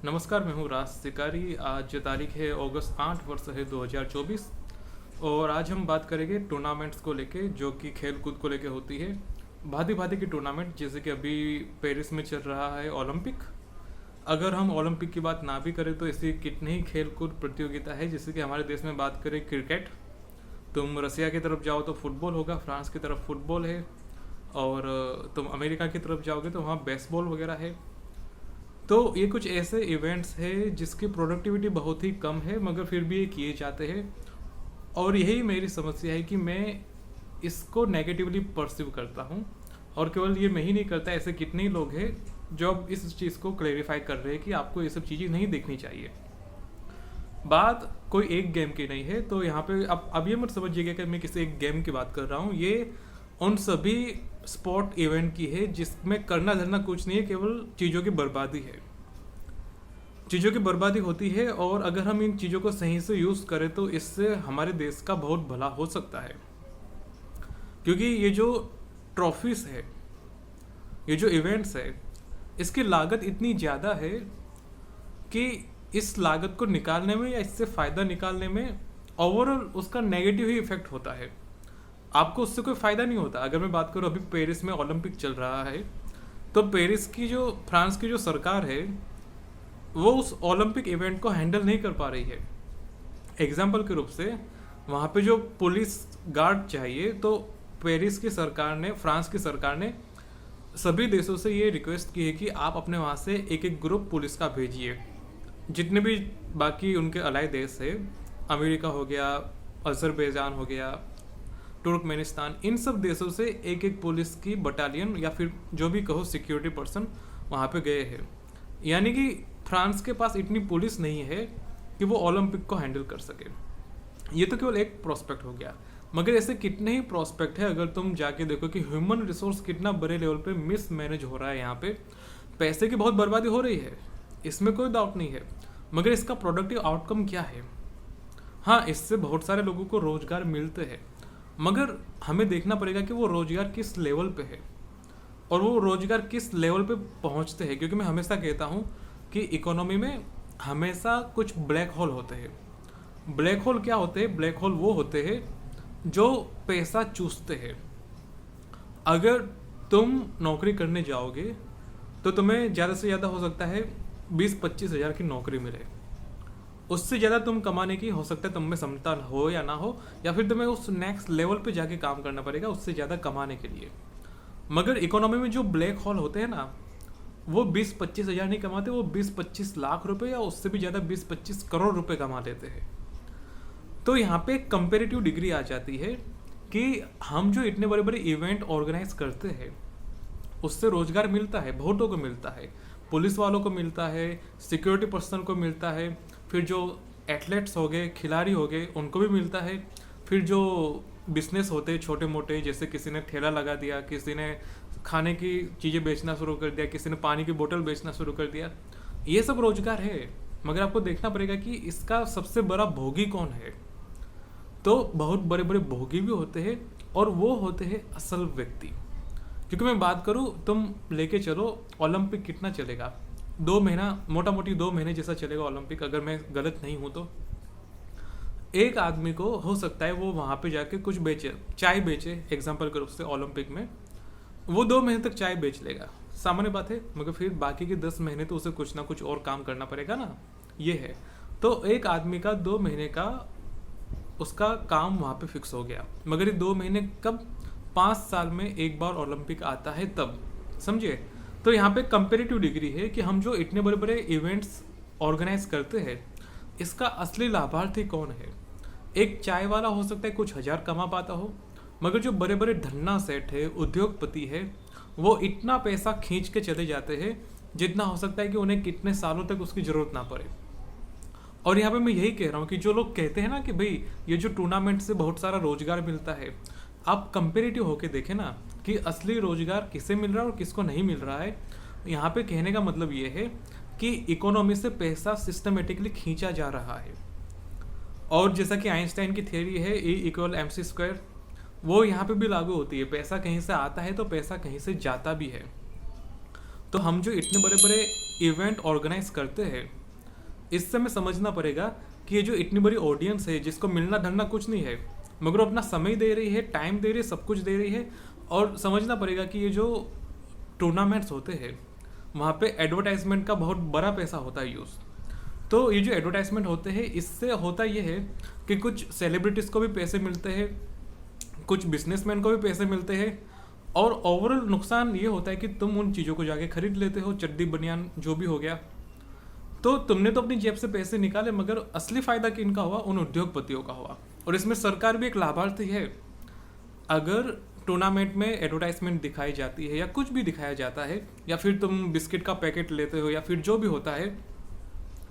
नमस्कार, मैं हूँ राज शिकारी। आज तारीख है अगस्त 8 वर्ष है 2024 और आज हम बात करेंगे टूर्नामेंट्स को लेके जो कि खेल कूद को लेके होती है। भांति भांति की टूर्नामेंट जैसे कि अभी पेरिस में चल रहा है ओलंपिक। अगर हम ओलंपिक की बात ना भी करें तो ऐसी कितनी ही खेल कूद प्रतियोगिता है। जैसे कि हमारे देश में बात करें क्रिकेट, तुम रसिया की तरफ जाओ तो फुटबॉल होगा, फ्रांस की तरफ फुटबॉल है, और तुम अमेरिका की तरफ जाओगे तो वहाँ बेसबॉल वगैरह है। तो ये कुछ ऐसे इवेंट्स हैं जिसकी प्रोडक्टिविटी बहुत ही कम है मगर फिर भी ये किए जाते हैं। और यही मेरी समस्या है कि मैं इसको नेगेटिवली परसीव करता हूँ। और केवल ये मैं ही नहीं करता, ऐसे कितने ही लोग हैं जो अब इस चीज़ को क्लेरिफाई कर रहे हैं कि आपको ये सब चीज़ें नहीं देखनी चाहिए। बात कोई एक गेम की नहीं है, तो यहाँ पे अब ये मत समझिएगा कि मैं किसी एक गेम की बात कर रहा हूँ। ये उन सभी स्पोर्ट इवेंट की है जिसमें करना धरना कुछ नहीं है, केवल चीज़ों की बर्बादी है। चीज़ों की बर्बादी होती है और अगर हम इन चीज़ों को सही से यूज़ करें तो इससे हमारे देश का बहुत भला हो सकता है। क्योंकि ये जो ट्रॉफीज है, ये जो इवेंट्स है, इसकी लागत इतनी ज़्यादा है कि इस लागत को निकालने में या इससे फ़ायदा निकालने में ओवरऑल उसका नेगेटिव ही इफेक्ट होता है। आपको उससे कोई फ़ायदा नहीं होता। अगर मैं बात करूँ, अभी पेरिस में ओलंपिक चल रहा है, तो पेरिस की जो फ्रांस की जो सरकार है वो उस ओलंपिक इवेंट को हैंडल नहीं कर पा रही है। एग्जाम्पल के रूप से वहाँ पे जो पुलिस गार्ड चाहिए, तो पेरिस की सरकार ने, फ्रांस की सरकार ने सभी देशों से ये रिक्वेस्ट की है कि आप अपने वहाँ से एक एक ग्रुप पुलिस का भेजिए। जितने भी बाकी उनके अलाइ देश है, अमेरिका हो गया, अजरबैजान हो गया, तुर्कमेनिस्तान, इन सब देशों से एक एक पुलिस की बटालियन या फिर जो भी कहो सिक्योरिटी पर्सन वहाँ पे गए हैं। यानी कि फ्रांस के पास इतनी पुलिस नहीं है कि वो ओलंपिक को हैंडल कर सके। ये तो केवल एक प्रोस्पेक्ट हो गया, मगर ऐसे कितने ही प्रोस्पेक्ट है। अगर तुम जाके देखो कि ह्यूमन रिसोर्स कितना बड़े लेवल पे मिसमैनेज हो रहा है, यहाँ पे पैसे की बहुत बर्बादी हो रही है, इसमें कोई डाउट नहीं है। मगर इसका प्रोडक्टिव आउटकम क्या है? हाँ, इससे बहुत सारे लोगों को रोजगार मिलते हैं, मगर हमें देखना पड़ेगा कि वो रोजगार किस लेवल पे है और वो रोजगार किस लेवल पे पहुंचते हैं। क्योंकि मैं हमेशा कहता हूँ कि इकोनॉमी में हमेशा कुछ ब्लैक होल होते हैं। ब्लैक होल क्या होते हैं? ब्लैक होल वो होते हैं जो पैसा चूसते हैं। अगर तुम नौकरी करने जाओगे तो तुम्हें ज़्यादा से ज़्यादा हो सकता है 20-25 हज़ार की नौकरी मिले। उससे ज़्यादा तुम कमाने की हो सकता है तुम में क्षमता हो या ना हो, या फिर तुम्हें उस नेक्स्ट लेवल पे जाके काम करना पड़ेगा उससे ज़्यादा कमाने के लिए। मगर इकोनॉमी में जो ब्लैक होल होते हैं ना, वो 20-25 हज़ार नहीं कमाते, वो 20-25 लाख रुपए या उससे भी ज़्यादा 20-25 करोड़ रुपए कमा लेते हैं। तो यहाँ पे एक कंपेरेटिव डिग्री आ जाती है कि हम जो इतने बड़े बड़े इवेंट ऑर्गेनाइज करते हैं उससे रोजगार मिलता है, बहुतों को मिलता है, पुलिस वालों को मिलता है, सिक्योरिटी पर्सन को मिलता है, फिर जो एथलेट्स हो गए, खिलाड़ी हो गए, उनको भी मिलता है। फिर जो बिजनेस होते हैं छोटे मोटे, जैसे किसी ने ठेला लगा दिया, किसी ने खाने की चीज़ें बेचना शुरू कर दिया, किसी ने पानी की बोतल बेचना शुरू कर दिया, ये सब रोजगार है। मगर आपको देखना पड़ेगा कि इसका सबसे बड़ा भोगी कौन है। तो बहुत बड़े बड़े भोगी भी होते हैं और वो होते हैं असल व्यक्ति। क्योंकि मैं बात करूँ, तुम लेके चलो ओलंपिक कितना चलेगा, 2 महीना, मोटा मोटी 2 महीने जैसा चलेगा ओलंपिक, अगर मैं गलत नहीं हूँ तो। एक आदमी को हो सकता है वो वहाँ पे जाके कुछ बेचे, चाय बेचे एग्जाम्पल के रूप से, ओलंपिक में वो 2 महीने तक चाय बेच लेगा, सामान्य बात है। मगर फिर बाकी के 10 महीने तो उसे कुछ ना कुछ और काम करना पड़ेगा ना, ये है। तो एक आदमी का 2 महीने का उसका काम वहाँ पे फिक्स हो गया। मगर ये 2 महीने कब? 5 साल में एक बार ओलंपिक आता है तब, समझिए। तो यहाँ पे कंपेरेटिव डिग्री है कि हम जो इतने बड़े बड़े इवेंट्स ऑर्गेनाइज करते हैं, इसका असली लाभार्थी कौन है? एक चाय वाला हो सकता है कुछ हज़ार कमा पाता हो, मगर जो बड़े बड़े धन्ना सेठ है, उद्योगपति है, वो इतना पैसा खींच के चले जाते हैं जितना हो सकता है कि उन्हें कितने सालों तक उसकी ज़रूरत ना पड़े। और यहाँ पे मैं यही कह रहा हूँ कि जो लोग कहते हैं ना कि भाई ये जो टूर्नामेंट से बहुत सारा रोजगार मिलता है, आप कंपेरेटिव होके देखें ना कि असली रोजगार किसे मिल रहा है और किसको नहीं मिल रहा है। यहाँ पे कहने का मतलब ये है कि इकोनॉमी से पैसा सिस्टमेटिकली खींचा जा रहा है। और जैसा कि आइंस्टाइन की थियरी है E=mc², वो यहाँ पे भी लागू होती है। पैसा कहीं से आता है तो पैसा कहीं से जाता भी है। तो हम जो इतने बड़े बड़े इवेंट ऑर्गेनाइज करते हैं, इससे हमें समझना पड़ेगा कि ये जो इतनी बड़ी ऑडियंस है जिसको मिलना धलना कुछ नहीं है, मगर वो अपना समय दे रही है, टाइम दे रही है, सब कुछ दे रही है। और समझना पड़ेगा कि ये जो टूर्नामेंट्स होते हैं वहाँ पे एडवर्टाइजमेंट का बहुत बड़ा पैसा होता है यूज़। तो ये जो एडवर्टाइजमेंट होते हैं, इससे होता ये है कि कुछ सेलिब्रिटीज़ को भी पैसे मिलते हैं, कुछ बिजनेसमैन को भी पैसे मिलते हैं, और ओवरऑल नुकसान ये होता है कि तुम उन चीज़ों को जाके खरीद लेते हो, चड्डी बनियान जो भी हो गया। तो तुमने तो अपनी जेब से पैसे निकाले, मगर असली फ़ायदा किनका हुआ? उन उद्योगपतियों का हुआ। और इसमें सरकार भी एक लाभार्थी है। अगर टूर्नामेंट में एडवर्टाइजमेंट दिखाई जाती है या कुछ भी दिखाया जाता है, या फिर तुम बिस्किट का पैकेट लेते हो, या फिर जो भी होता है,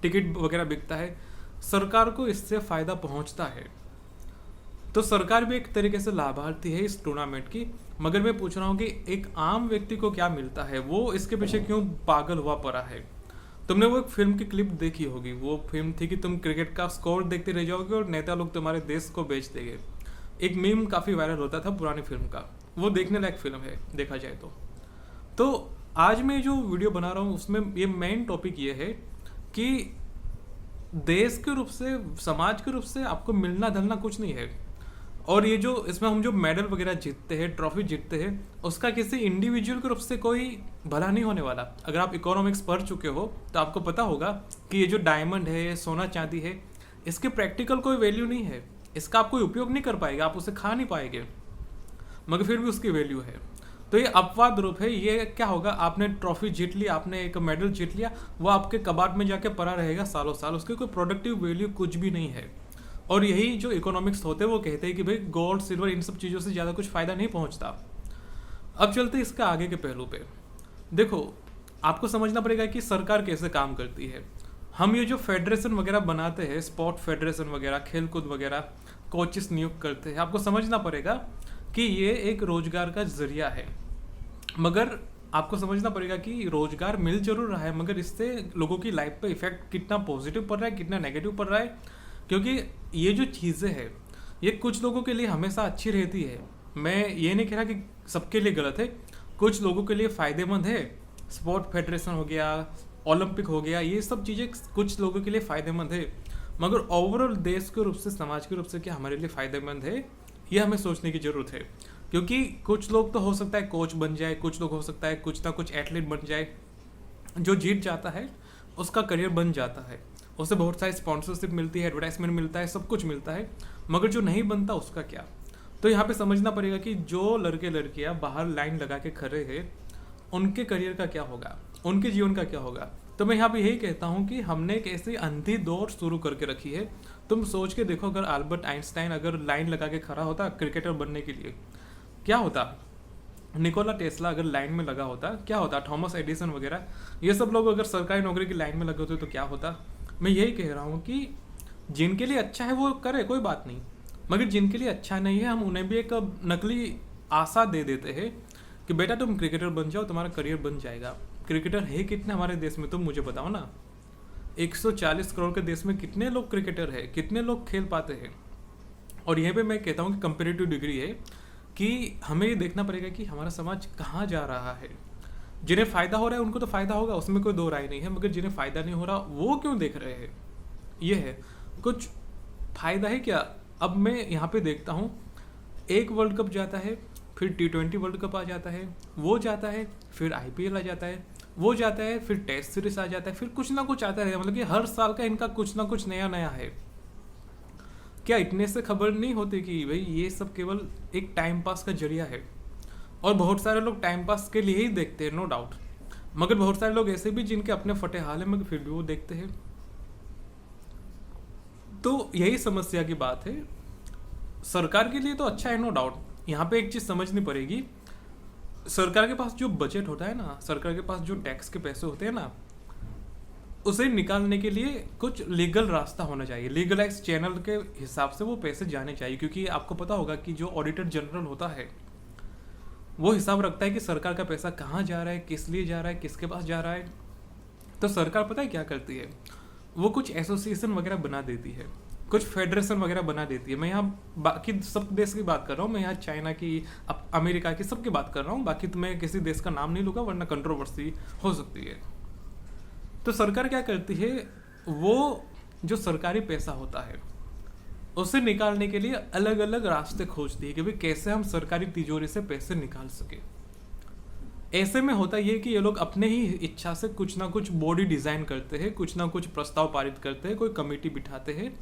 टिकट वगैरह बिकता है, सरकार को इससे फ़ायदा पहुंचता है। तो सरकार भी एक तरीके से लाभार्थी है इस टूर्नामेंट की। मगर मैं पूछ रहा हूँ कि एक आम व्यक्ति को क्या मिलता है, वो इसके पीछे क्यों पागल हुआ पड़ा है? तुमने वो एक फिल्म की क्लिप देखी होगी। वो फिल्म थी कि तुम क्रिकेट का स्कोर देखते रह जाओगे और नेता लोग तुम्हारे देश को बेच देंगे। एक मीम काफ़ी वायरल होता था पुरानी फिल्म का, वो देखने लायक फिल्म है देखा जाए तो आज मैं जो वीडियो बना रहा हूँ उसमें ये मेन टॉपिक ये है कि देश के रूप से, समाज के रूप से आपको मिलना धलना कुछ नहीं है। और ये जो इसमें हम जो मेडल वगैरह जीतते हैं, ट्रॉफी जीतते हैं, उसका किसी इंडिविजुअल के रूप से कोई भला नहीं होने वाला। अगर आप इकोनॉमिक्स पढ़ चुके हो तो आपको पता होगा कि ये जो डायमंड है, सोना चांदी है, इसके प्रैक्टिकल कोई वैल्यू नहीं है। इसका आप कोई उपयोग नहीं कर पाएगा, आप उसे खा नहीं पाएंगे, मगर फिर भी उसकी वैल्यू है। तो ये अपवाद रूप है। ये क्या होगा, आपने ट्रॉफी जीत ली, आपने एक मेडल जीत लिया, वो आपके कबाड़ में जाके पड़ा रहेगा सालों साल, उसकी कोई प्रोडक्टिव वैल्यू कुछ भी नहीं है। और यही जो इकोनॉमिक्स होते हैं वो कहते हैं कि भाई गोल्ड सिल्वर इन सब चीज़ों से ज़्यादा कुछ फ़ायदा नहीं पहुंचता। अब चलते इसका आगे के पहलू पे। देखो, आपको समझना पड़ेगा कि सरकार कैसे काम करती है। हम ये जो फेडरेशन वगैरह बनाते हैं, स्पोर्ट फेडरेशन वगैरह, खेलकूद वगैरह, कोचेस नियुक्त करते हैं, आपको समझना पड़ेगा कि ये एक रोजगार का जरिया है। मगर आपको समझना पड़ेगा कि रोजगार मिल जरूर रहा है, मगर इससे लोगों की लाइफ पे इफेक्ट कितना पॉजिटिव पड़ रहा है, कितना नेगेटिव पड़ रहा है। क्योंकि ये जो चीज़ें हैं, ये कुछ लोगों के लिए हमेशा अच्छी रहती है। मैं ये नहीं कह रहा कि सबके लिए गलत है, कुछ लोगों के लिए फ़ायदेमंद है। स्पोर्ट फेडरेशन हो गया, ओलंपिक हो गया, ये सब चीज़ें कुछ लोगों के लिए फ़ायदेमंद है, मगर ओवरऑल देश के रूप से, समाज के रूप से क्या हमारे लिए फ़ायदेमंद है, ये हमें सोचने की ज़रूरत है। क्योंकि कुछ लोग तो हो सकता है कोच बन जाए, कुछ लोग हो सकता है कुछ ना कुछ एथलीट बन जाए, जो जीत जाता है उसका करियर बन जाता है, उसे बहुत सारी स्पॉन्सरशिप मिलती है, एडवर्टाइजमेंट मिलता है, सब कुछ मिलता है। मगर जो नहीं बनता उसका क्या? तो यहाँ पे समझना पड़ेगा कि जो लड़के लड़कियाँ बाहर लाइन लगा के खड़े हैं, उनके करियर का क्या होगा, उनके जीवन का क्या होगा। तो मैं यहाँ पे यही कहता हूँ कि हमने एक ऐसी अंधी दौड़ शुरू करके रखी है। तुम सोच के देखो, अगर अल्बर्ट आइंस्टाइन अगर लाइन लगा के खड़ा होता क्रिकेटर बनने के लिए, क्या होता? निकोला टेस्ला अगर लाइन में लगा होता, क्या होता? थॉमस एडिसन वगैरह, ये सब लोग अगर सरकारी नौकरी की लाइन में लगे होते तो क्या होता? मैं यही कह रहा हूँ कि जिनके लिए अच्छा है वो करे, कोई बात नहीं, मगर जिनके लिए अच्छा नहीं है, हम उन्हें भी एक नकली आशा दे देते हैं कि बेटा तुम क्रिकेटर बन जाओ, तुम्हारा करियर बन जाएगा। क्रिकेटर है कितने हमारे देश में, तुम मुझे बताओ ना। 140 करोड़ के देश में कितने लोग क्रिकेटर है, कितने लोग खेल पाते हैं? और यहीं पे मैं कहता हूँ कि कंपेरेटिव डिग्री है कि हमें ये देखना पड़ेगा कि हमारा समाज कहाँ जा रहा है। जिन्हें फ़ायदा हो रहा है उनको तो फ़ायदा होगा, उसमें कोई दो राय नहीं है, मगर जिन्हें फ़ायदा नहीं हो रहा वो क्यों देख रहे हैं? ये है, कुछ फ़ायदा है क्या? अब मैं यहाँ पे देखता हूँ, एक वर्ल्ड कप जाता है, फिर T20 वर्ल्ड कप आ जाता है, वो जाता है, फिर IPL आ जाता है, वो जाता है, फिर टेस्ट सीरीज आ जाता है, फिर कुछ ना कुछ आता है। मतलब कि हर साल का इनका कुछ ना कुछ नया नया है। क्या इतने से खबर नहीं होती कि भाई ये सब केवल एक टाइम पास का जरिया है? और बहुत सारे लोग टाइम पास के लिए ही देखते हैं, नो डाउट, मगर बहुत सारे लोग ऐसे भी जिनके अपने फटे हाल हैं, मगर फिर भी वो देखते हैं। तो यही समस्या की बात है। सरकार के लिए तो अच्छा है, नो डाउट। यहाँ पे एक चीज़ समझनी पड़ेगी, सरकार के पास जो बजट होता है ना, सरकार के पास जो टैक्स के पैसे होते हैं ना, उसे निकालने के लिए कुछ लीगल रास्ता होना चाहिए, लीगलाइज चैनल के हिसाब से वो पैसे जाने चाहिए। क्योंकि आपको पता होगा कि जो ऑडिटर जनरल होता है वो हिसाब रखता है कि सरकार का पैसा कहाँ जा रहा है, किस लिए जा रहा है, किसके पास जा रहा है। तो सरकार पता है क्या करती है, वो कुछ एसोसिएशन वगैरह बना देती है कुछ फेडरेशन वगैरह बना देती है। मैं यहाँ बाकी सब देश की बात कर रहा हूँ, मैं यहाँ चाइना की, अमेरिका की, सबकी बात कर रहा हूँ। बाकी तो मैं किसी देश का नाम नहीं लूँगा वरना कंट्रोवर्सी हो सकती है। तो सरकार क्या करती है, वो जो सरकारी पैसा होता है उसे निकालने के लिए अलग अलग रास्ते खोजती है कि भाई कैसे हम सरकारी तिजोरी से पैसे निकाल सके। ऐसे में होता ये कि ये लोग अपने ही इच्छा से कुछ ना कुछ बॉडी डिज़ाइन करते हैं, कुछ ना कुछ प्रस्ताव पारित करते हैं, कोई कमेटी बिठाते हैं,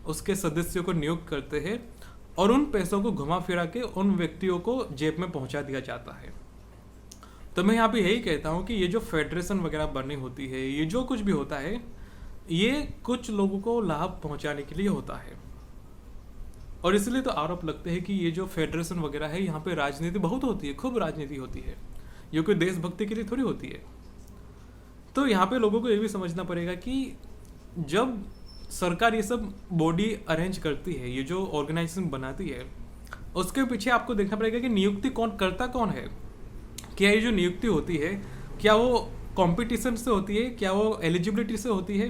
उसके सदस्यों को नियुक्त करते हैं और उन पैसों को घुमा फिरा के उन व्यक्तियों को जेब में पहुंचा दिया जाता है। तो मैं यहाँ पे यही कहता हूँ कि ये जो फेडरेशन वगैरह बनी होती है, ये जो कुछ भी होता है, ये कुछ लोगों को लाभ पहुंचाने के लिए होता है। और इसलिए तो आरोप लगते हैं कि ये जो फेडरेशन वगैरह है, यहाँ पे राजनीति बहुत होती है, खूब राजनीति होती है, ये कोई देशभक्ति के लिए थोड़ी होती है। तो यहाँ पे लोगों को ये भी समझना पड़ेगा कि जब सरकार ये सब बॉडी अरेंज करती है, ये जो ऑर्गेनाइजेशन बनाती है, उसके पीछे आपको देखना पड़ेगा कि नियुक्ति करता कौन है। क्या ये जो नियुक्ति होती है, क्या वो कंपटीशन से होती है, क्या वो एलिजिबिलिटी से होती है,